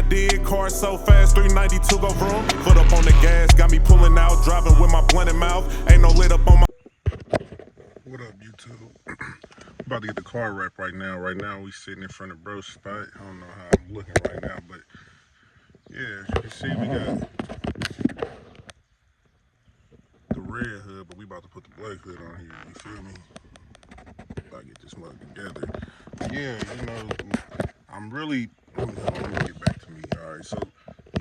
did, car so fast, 392 go vroom. Foot up on the gas, got me pulling out, driving with my blunt in mouth. Ain't no lid up on my. What up, YouTube? I'm about to get the car wrapped right now. Right now, we sitting in front of bro's spot. I don't know how I'm looking right now, but yeah, as you can see, we got the red hood, but we about to put the black hood on here. You feel me? About to get this mug together. Yeah, you know, I'm really. Let me get back to me. All right, so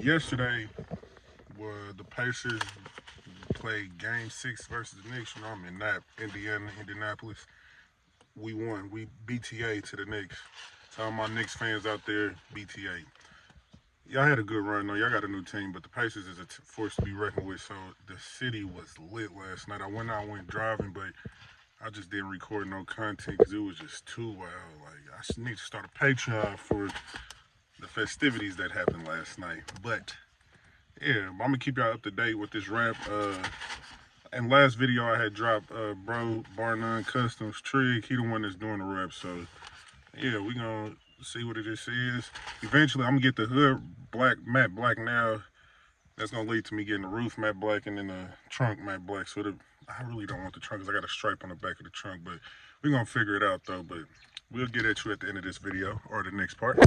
yesterday was the Pacers played Game 6 versus the Knicks. You know, I'm in Indianapolis. We won. We BTA to the Knicks. To all my Knicks fans out there, BTA. Y'all had a good run, though. Y'all got a new team, but the Pacers is a force to be reckoned with. So the city was lit last night. I went driving, but I just didn't record no content because it was just too wild. Like, I need to start a Patreon for the festivities that happened last night. But yeah, I'm gonna keep y'all up to date with this rap. And last video I had dropped, bro, Bar None Customs Trig. He the one that's doing the rap. So yeah, we gonna see what it just is. Eventually, I'm gonna get the hood matte black now. That's gonna lead to me getting the roof matte black and then the trunk matte black. So I really don't want the trunk because I got a stripe on the back of the trunk. But we're gonna figure it out though. But we'll get at you at the end of this video or the next part.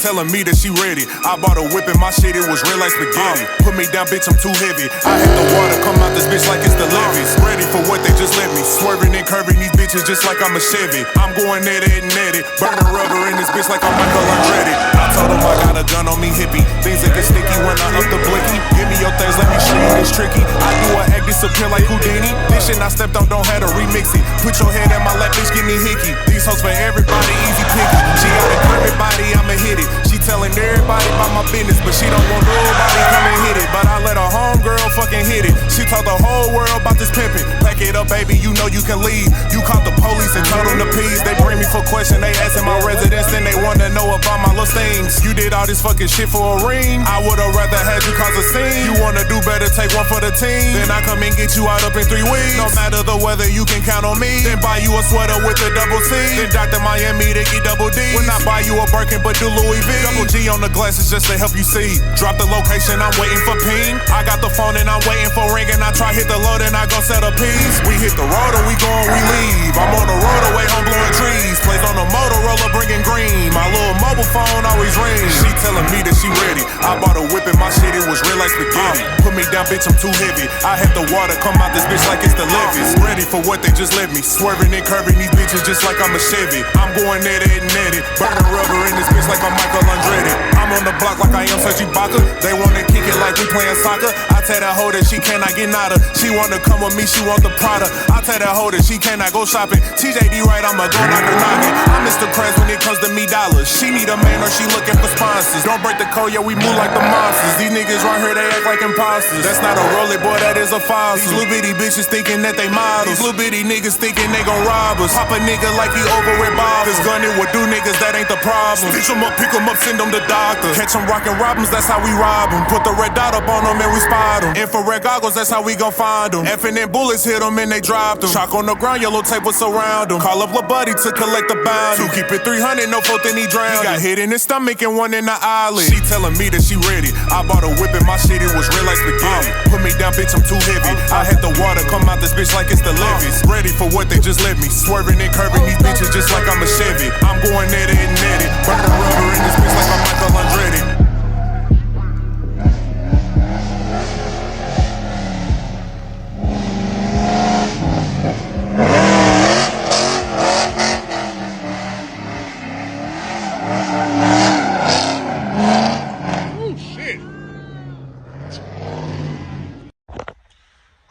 Telling me that she ready. I bought a whip and my shit, it was real like spaghetti. Put me down, bitch, I'm too heavy. I had the water come out this bitch like it's the levees. Ready for what they just let me. Swerving and curving these bitches just like I'm a Chevy. I'm going at it and at it. Burning rubber in this bitch like I'm Michael Andretti. I told him I got a gun on me, hippie. Things that get sticky when I up the blicky. Give me your things, let me show you it's tricky. I do a act disappear like Houdini. This shit I stepped on, don't have to remix it. Put your head in my lap, bitch, give me hickey. These hoes for everybody, easy picky. She got a curvy body, I'ma hit it. She telling everybody about my business, but she don't want nobody come and hit it. But I let her homegirl fucking hit it. She told the whole world about this pimpin'. Pack it up, baby, you know you can leave. You caught the police and told them to peace. They bring me for question, they asking my residence, and they wanna know about my little things. You did all this fucking shit for a ring. I would've rather had you cause a scene. You wanna do better, take one for the team. Then I come and get you out up in 3 weeks. No matter the weather, you can count on me. Then buy you a sweater with a double C. Then Dr. Miami, they get double D. When I buy you a Birkin, but do Louis V. Double G on the glasses just to help you see. Drop the location, I'm waiting for ping. I got the phone and I'm waiting for ring. And I try hit the load and I go set a piece. We hit the road and we going, we leave. I'm on the road away home blowing trees. Plays on the Motorola bringing green. My little mobile phone always rings. She telling me that she ready. I bought a whip and my shit, it was real like spaghetti. Put me down, bitch, I'm too heavy. I had the water come out this bitch like it's the levees. Ready for what they just let me. Swerving and curving these bitches just like I'm a Chevy. I'm going at it and at it. Burning rubber in this bitch like I'm Michael Andretti. I'm on the block like I am Sergi Baca. They wanna kick it like we playing soccer. I tell that hoe that she cannot get nada. She wanna come with me, she want the Prada. I tell that hoe that she cannot go shopping. TJD right, I'ma go knock her noggin. I'm Mr. Krabs when it comes to me dollars. She need a man or she looking for sponsors. Don't break the code, yeah, we move like the monsters. These niggas right here, they act like imposters. That's not a rollie, boy, that is a fossil. These little bitty bitches thinking that they models. These little bitty niggas thinking they gon' rob us. Pop a nigga like he over with Bob. This gunning would do niggas, that ain't the problem. Stitch them up, pick them up, send them to doctor. Catch them rockin' robins, that's how we rob them. Put the red dot up on them and we spot them. Infrared goggles, that's how we gon' find them. Effing and bullets hit them and they dropped them. Chalk on the ground, yellow tape was surround them. Call up Lil Buddy to collect the bounty. 2 keep it 300, no fourth and he drowned. He got hit in his stomach and one in the eyelid. She telling me that she ready. I bought a whip and my shit, it was real like spaghetti. Put me down, bitch, I'm too heavy. I had the water come out this bitch like it's the levees. Ready for what they just let me. Swerving and curving these bitches just like I'm a Chevy. I'm going at it and at it. Burning rubber in this bitch like I'm Michael Andretti.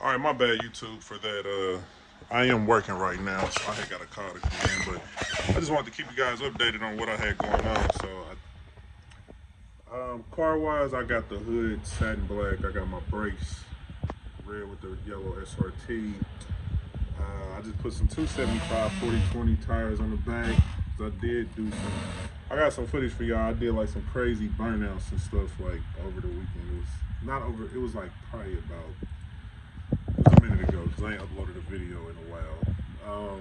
Alright, my bad, YouTube, for that. I am working right now, so I had got a call to come in, but I just wanted to keep you guys updated on what I had going on. So, car-wise, I got the hood satin black. I got my brakes red with the yellow SRT. I just put some 275 40/20 tires on the back. I did do some. I got some footage for y'all. I did like some crazy burnouts and stuff like over the weekend. It was not over. It was like probably about. It was a minute ago because I ain't uploaded a video in a while.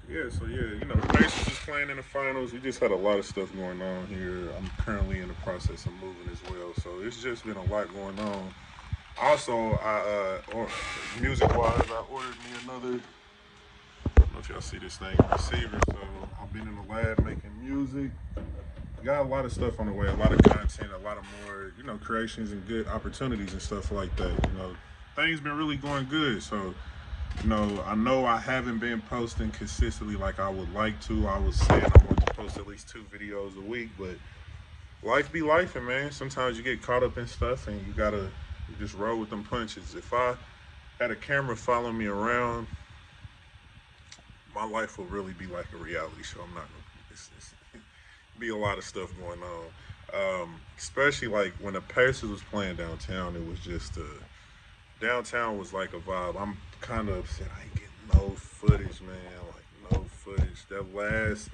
Yeah, so yeah, you know, the Pacers is playing in the finals. We just had a lot of stuff going on here. I'm currently in the process of moving as well, so it's just been a lot going on. Also, music-wise, I ordered me another. I don't know if y'all see this thing, receiver. So I've been in the lab making music. Got a lot of stuff on the way, a lot of content, a lot of more, you know, creations and good opportunities and stuff like that. You know, things been really going good. So. You know I haven't been posting consistently like I would like to. I was saying I want to post at least 2 videos a week, but life be life, and man. Sometimes you get caught up in stuff and you just roll with them punches. If I had a camera following me around, my life will really be like a reality show. I'm not gonna. It's be a lot of stuff going on. Especially like when the Pacers was playing downtown, it was just downtown was like a vibe. I'm kind of upset I ain't getting no footage, man. Like no footage. That last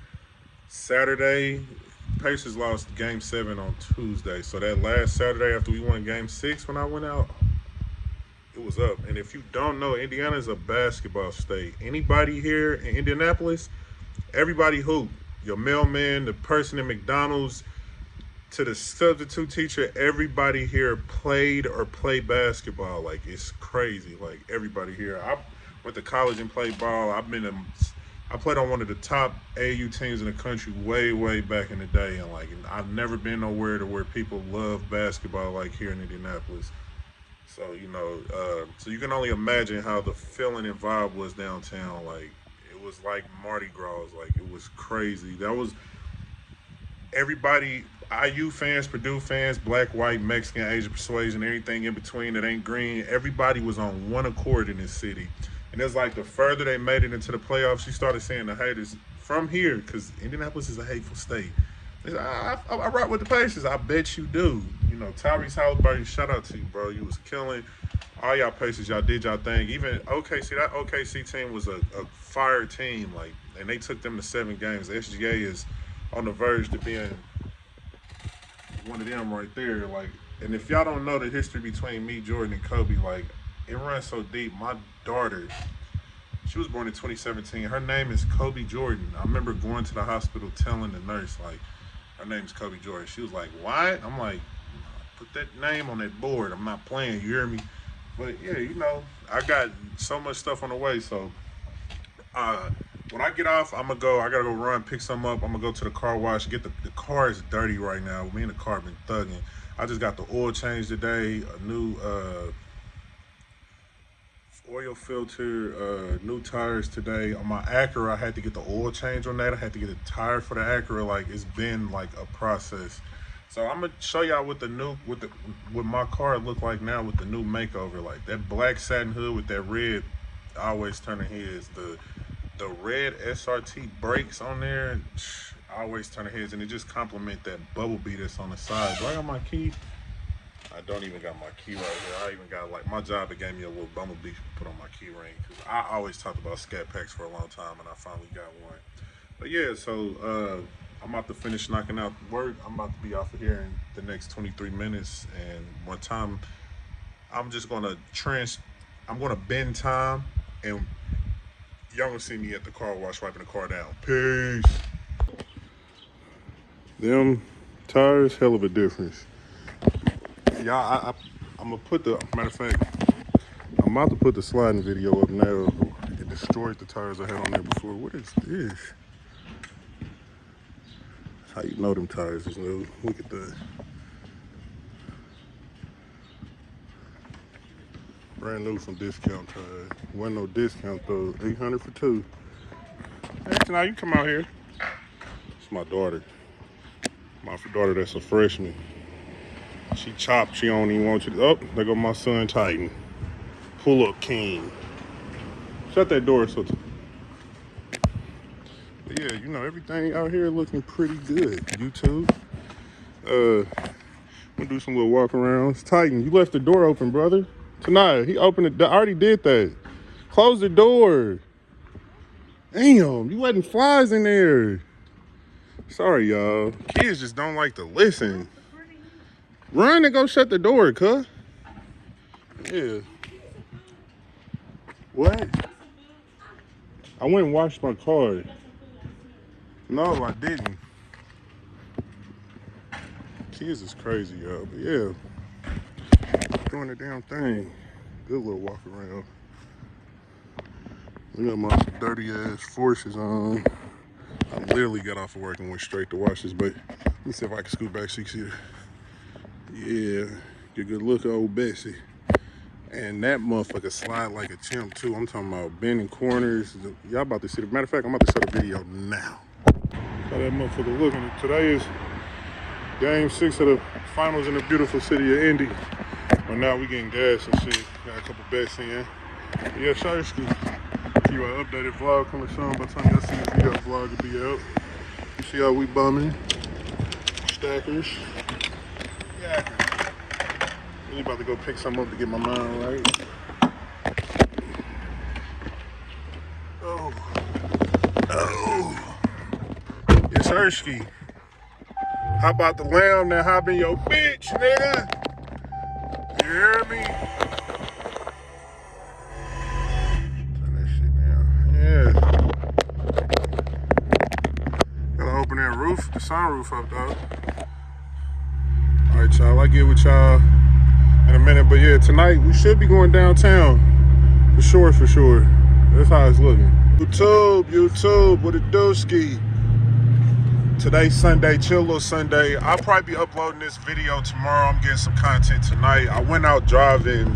Saturday, Pacers lost Game 7 on Tuesday. So that last Saturday after we won Game 6 when I went out, it was up. And if you don't know, Indiana is a basketball state. Anybody here in Indianapolis, everybody hoop. Your mailman, the person at McDonald's, to the substitute teacher, everybody here played or play basketball. Like, it's crazy. Like, everybody here. I went to college and played ball. I played on one of the top AAU teams in the country way back in the day. And, like, I've never been nowhere to where people love basketball like here in Indianapolis. So, you know, so you can only imagine how the feeling and vibe was downtown. Like, it was like Mardi Gras. Like, it was crazy. That was everybody, IU fans, Purdue fans, black, white, Mexican, Asian persuasion, everything in between that ain't green. Everybody was on one accord in this city. And it's like the further they made it into the playoffs, you started seeing the haters from here, because Indianapolis is a hateful state. I rock with the Pacers. I bet you do. You know, Tyrese Halliburton, shout out to you, bro. You was killing. All y'all Pacers, y'all did y'all thing. Even OKC, that OKC team was a fire team, like, and they took them to 7 games. SGA is on the verge to being one of them right there. Like, and if y'all don't know the history between me, Jordan, and Kobe, like, it runs so deep. My daughter, she was born in 2017. Her name is Kobe Jordan. I remember going to the hospital telling the nurse, like, her name is Kobe Jordan. She was like, what? I'm like, put that name on that board. I'm not playing, you hear me? But yeah, you know, I got so much stuff on the way, so when I get off, I gotta go run, pick some up. I'm gonna go to the car wash, get the car is dirty right now. Me and the car been thugging. I just got the oil change today, a new oil filter, new tires today. On my Acura, I had to get the oil change on that. I had to get a tire for the Acura. Like, it's been like a process. So I'm gonna show y'all what what my car look like now with the new makeover. Like, that black satin hood with that red, always turning heads. The red SRT brakes on there, always turning heads, and it just complement that bubble bee that's on the side. Do I got my key? I don't even got my key right here. I even got, like, my job, it gave me a little bumblebee to put on my key ring, because I always talked about Scat packs for a long time, and I finally got one. But yeah, so I'm about to finish knocking out work. I'm about to be off of here in the next 23 minutes, and one time I'm just gonna bend time, and y'all gonna see me at the car wash wiping the car down. Peace. Them tires, hell of a difference. Y'all, I'm gonna put matter of fact, I'm about to put the sliding video up now. It destroyed the tires I had on there before. What is this? How you know them tires is new? Look at that. Brand new from Discount Tires. Wasn't no discount though. 800 for 2. Hey, now you come out here. It's my daughter. My daughter that's a freshman. She chopped. She don't even want you to. Oh, there go my son Titan. Pull up king. Shut that door. But yeah, you know, everything out here looking pretty good. YouTube. I'm gonna do some little walk arounds. Titan, you left the door open, brother. Tonight, he opened it. I already did that. Close the door. Damn, you letting flies in there. Sorry, y'all. Kids just don't like to listen. Run and go shut the door, cuh. Yeah. What? I went and washed my car. No, I didn't. Kids is crazy, y'all. But yeah, doing the damn thing. Good little walk around. I got my dirty ass forces on. I literally got off of work and went straight to wash this, but let me see if I can scoot back 6 here. Yeah, get a good look at old Bessie. And that motherfucker slide like a chimp too. I'm talking about bending corners. Y'all about to see the matter of fact, I'm about to start a video now. How that motherfucker looking. Today is game 6 of the finals in the beautiful city of Indy. But now we getting gas and shit. Got a couple bets in. Yeah, Shiesty. Give you an updated vlog coming soon. By the time y'all see this video, vlog will be out. You see how we bumming. Stackers. Yeah. Really about to go pick something up to get my mind right. Oh. It's Hershey. How about the lamb that hop in your bitch, nigga? You hear me? Turn that shit down. Yeah. Gotta open that roof, the sunroof up, though. All right, y'all. I'll get with y'all in a minute. But yeah, tonight we should be going downtown. For sure. That's how it's looking. YouTube, what it do, ski? Today's Sunday, chill little Sunday. I'll probably be uploading this video tomorrow. I'm getting some content tonight. I went out driving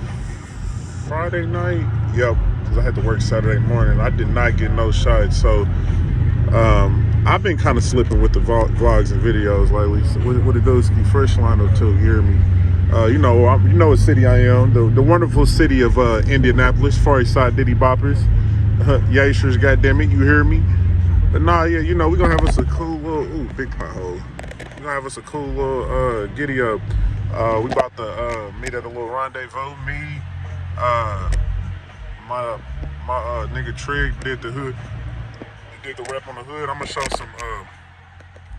Friday night. Yep, because I had to work Saturday morning. I did not get no shots. So I've been kind of slipping with the vlogs and videos lately. So what it do, ski? Fresh lineup too, you hear me? You know what city I am. The wonderful city of Indianapolis, Far East Side Diddy Boppers. Yashers, goddammit, you hear me? But nah, yeah, you know, we're gonna have us a cool little, ooh, big pothole. We're gonna have us a cool little giddy up. We about to meet at a little rendezvous. Me, my nigga Trig did the hood. He did the rep on the hood. I'm gonna show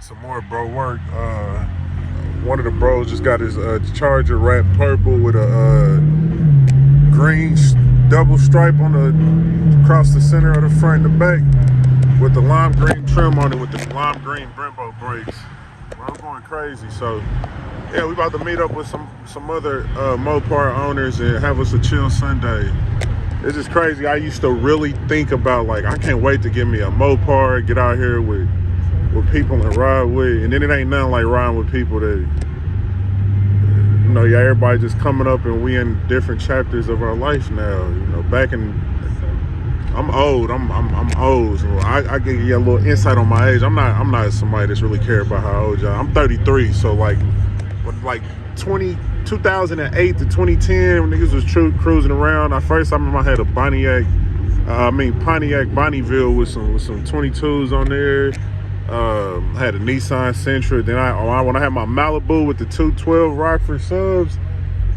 some more bro work. One of the bros just got his Charger wrapped purple with a green double stripe on across the center of the front and the back, with the lime green trim on it, with the lime green Brembo brakes. Well, I'm going crazy. So yeah, we about to meet up with some other Mopar owners and have us a chill Sunday. It's just crazy. I used to really think about, like, I can't wait to get me a Mopar, get out here with people and ride with, and then it ain't nothing like riding with people that, you know, yeah, everybody just coming up and we in different chapters of our life now. You know, back in, I'm old. I'm old. So I give you a little insight on my age. I'm not somebody that's really care about how old y'all. I'm 33. So like 2008 to 2010, when niggas was cruising around. I remember I had a Pontiac Bonneville with some 22s on there. I had a Nissan Sentra. Then when I had my Malibu with the 212 Rockford subs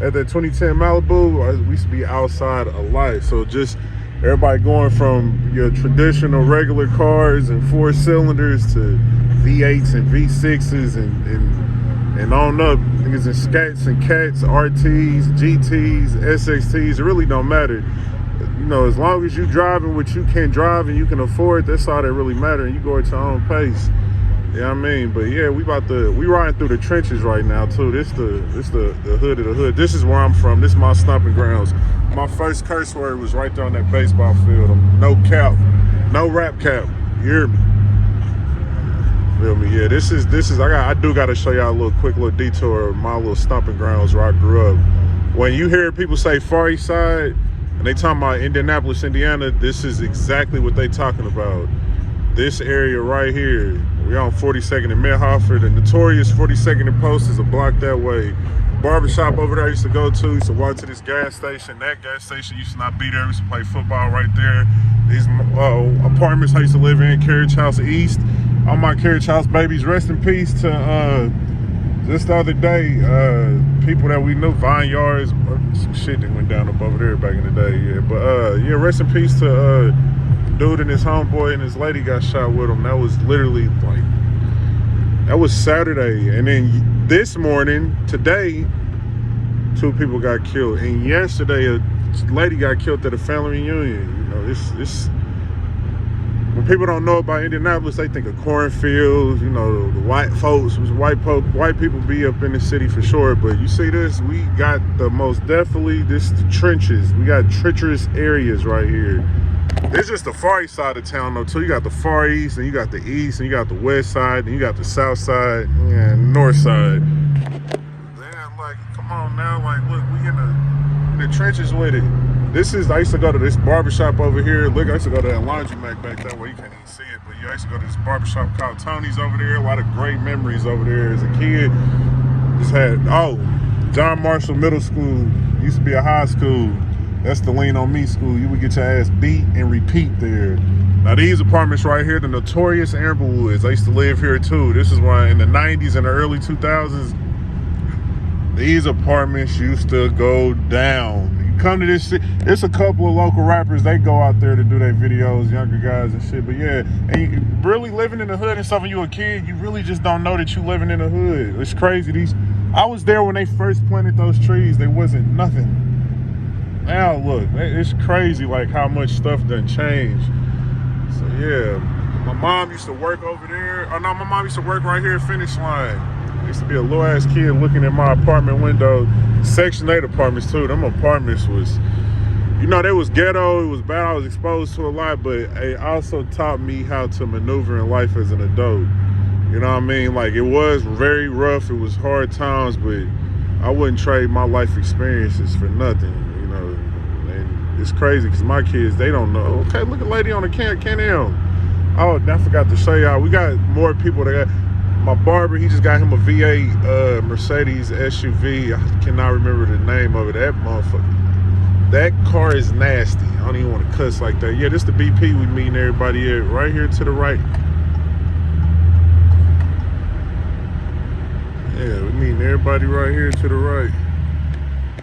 at that 2010 Malibu, we used to be outside a lot. So just everybody going from your traditional regular cars and 4 cylinders to V8s and V6s and on up. Niggas in Scats and Cats, RTs, GTs, SXTs. It really don't matter. You know, as long as you driving what you can drive and you can afford, that's all that really matter, and you go at your own pace. You know what I mean? But yeah, we riding through the trenches right now too. This the hood of the hood. This is where I'm from. This is my stomping grounds. My first curse word was right there on that baseball field. No cap, no rap cap. You hear me? Feel me? Yeah, this is I do gotta show y'all a quick little detour of my little stomping grounds where I grew up. When you hear people say Far East Side and they talking about Indianapolis, Indiana, this is exactly what they talking about. This area right here. We're on 42nd and Mid-Hartford. The notorious 42nd and Post is a block that way. Barbershop over there I used to go to. Used to walk to this gas station. That gas station used to not be there. We used to play football right there. These apartments I used to live in, Carriage House East. All my Carriage House babies, rest in peace to just the other day, people that we knew, Vineyards, some shit that went down up over there back in the day, yeah. But yeah, rest in peace to dude and his homeboy and his lady got shot with him. That was literally like That was Saturday. And then this morning, today, 2 people got killed. And yesterday, a lady got killed at a family reunion. You know, this when people don't know about Indianapolis, they think of cornfields, you know, the white folks, white people be up in the city for sure. But you see this, we got the most definitely, this the trenches. We got treacherous areas right here. This is the far east side of town though too. You got the far east, and you got the east, and you got the west side, and you got the south side, and north side. Man, like, come on now, like, look, we in the trenches with it. This is, I used to go to this barbershop over here. Look, I used to go to that laundromat back that way. You can't even see it, but I used to go to this barbershop called Tony's over there. A lot of great memories over there as a kid. Just had, John Marshall Middle School. Used to be a high school. That's the Lean On Me school. You would get your ass beat and repeat there. Now these apartments right here, the notorious Amberwoods. I used to live here too. This is why in the 90s and the early 2000s, these apartments used to go down. Come to this city, it's a couple of local rappers, they go out there to do their videos, younger guys and shit. But yeah, and you really living in the hood and stuff, when you a kid, you really just don't know that you living in the hood. It's crazy. I was there when they first planted those trees. There wasn't nothing. Now look, it's crazy like how much stuff done changed. So yeah, my mom used to work over there. Oh no, my mom used to work right here at Finish Line. I used to be a little ass kid looking at my apartment window. Section 8 apartments too. Them apartments was, you know, they was ghetto. It was bad. I was exposed to a lot, but it also taught me how to maneuver in life as an adult. You know what I mean? Like, it was very rough. It was hard times, but I wouldn't trade my life experiences for nothing. You know, and it's crazy because my kids, they don't know. Okay, look at lady on the Can-Am. Oh, I forgot to show y'all. We got more people that got. My barber, he just got him a V8 Mercedes SUV. I cannot remember the name of it. That motherfucker. That car is nasty. I don't even want to cuss like that. Yeah, this the BP we meeting everybody at. Right here to the right. Yeah, we meeting everybody right here to the right.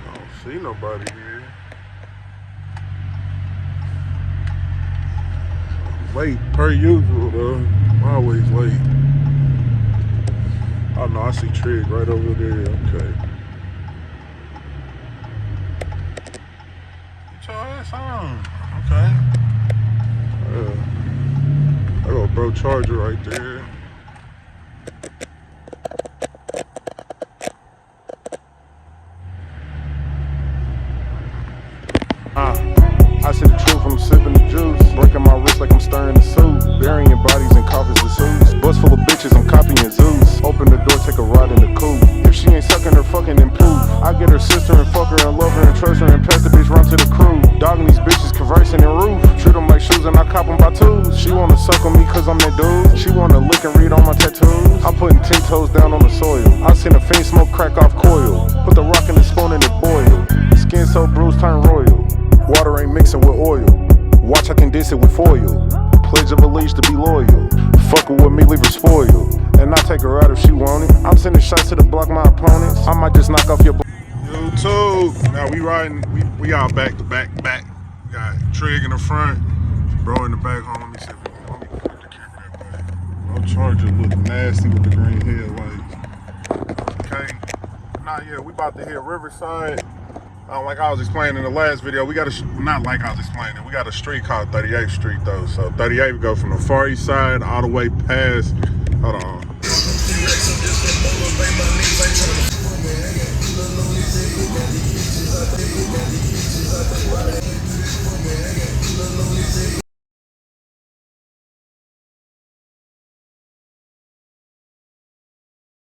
I don't see nobody here. Late, per usual, though. Always late. Oh no, I see Trig right over there. Okay. Get your ass on. Okay. I got a bro charger right there. I see the truth, I'm sipping the juice. Breaking my wrist like I'm stirring the soup. Burying bodies in coffins and suits. Bus full of bitches, I'm copying Zeus. Open the door, take a ride in the coupe. If she ain't sucking her fucking and poop, I get her sister and fuck her and love her and trust her and pass the bitch run to the crew. Dogging these bitches, conversing in roof. Treat them like shoes and I cop them by twos. She wanna suck on me cause I'm that dude. She wanna lick and read on my tattoos. I'm putting 10 toes down on the soil. I seen a fiend smoke crack off coil. Put the rock in the spoon and it boil. Skin so bruised, turn royal. Water ain't mixing with oil. Watch, I can diss it with foil. Pledge of allegiance to be loyal. Fuck with me, leave her spoiled. And I take her out if she want it. I'm sending shots to the block my opponents. I might just knock off your YouTube. Now we riding, we all back to back. We got Trig in the front, bro in the back. Hold on, let me see if we can put the camera that way. No Charger look nasty with the green headlights. Okay. Nah, yeah, we about to hit Riverside. Like I was explaining in the last video, we got not like I was explaining, we got a street called 38th Street though. So 38, we go from the far east side all the way past, hold on.